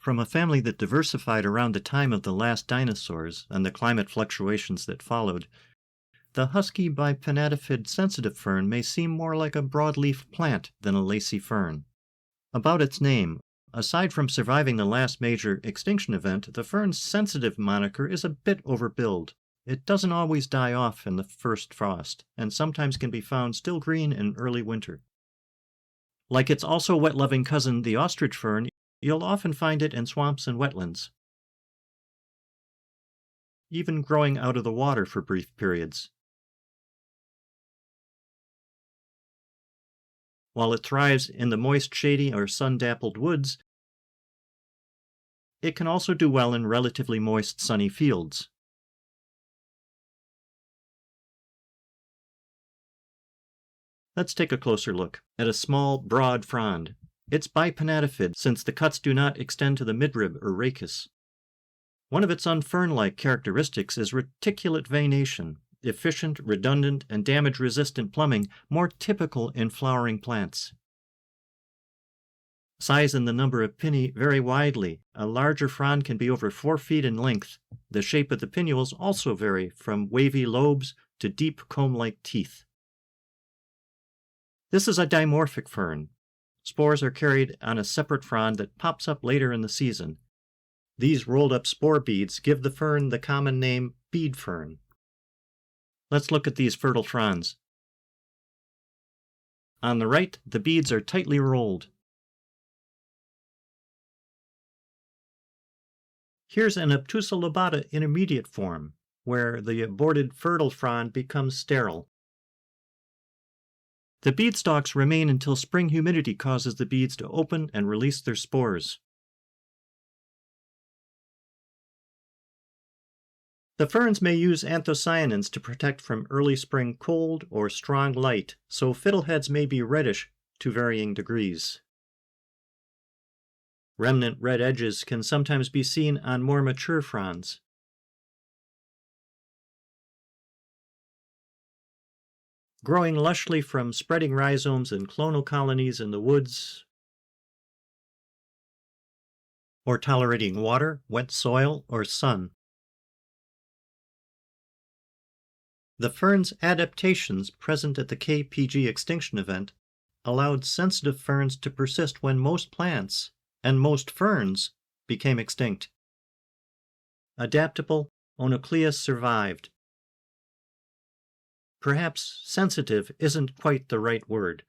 From a family that diversified around the time of the last dinosaurs and the climate fluctuations that followed, the husky bipennatophyid sensitive fern may seem more like a broadleaf plant than a lacy fern. About its name, aside from surviving the last major extinction event, the fern's sensitive moniker is a bit overbilled. It doesn't always die off in the first frost, and sometimes can be found still green in early winter. Like its also wet-loving cousin, the ostrich fern, you'll often find it in swamps and wetlands, even growing out of the water for brief periods. While it thrives in the moist, shady, or sun-dappled woods, it can also do well in relatively moist, sunny fields. Let's take a closer look at a small, broad frond. It's bipennatophyid since the cuts do not extend to the midrib or rachis. One of its unfern-like characteristics is reticulate venation, efficient, redundant, and damage-resistant plumbing, more typical in flowering plants. Size and the number of pinnae vary widely. A larger frond can be over 4 feet in length. The shape of the pinnules also vary from wavy lobes to deep comb-like teeth. This is a dimorphic fern. Spores are carried on a separate frond that pops up later in the season. These rolled-up spore beads give the fern the common name bead fern. Let's look at these fertile fronds. On the right, the beads are tightly rolled. Here's an obtusa lobata intermediate form, where the aborted fertile frond becomes sterile. The bead stalks remain until spring humidity causes the beads to open and release their spores. The ferns may use anthocyanins to protect from early spring cold or strong light, so fiddleheads may be reddish to varying degrees. Remnant red edges can sometimes be seen on more mature fronds. Growing lushly from spreading rhizomes and clonal colonies in the woods, or tolerating water, wet soil, or sun. The fern's adaptations present at the KPG extinction event allowed sensitive ferns to persist when most plants and most ferns became extinct. Adaptable, Onocleaceae survived. Perhaps sensitive isn't quite the right word.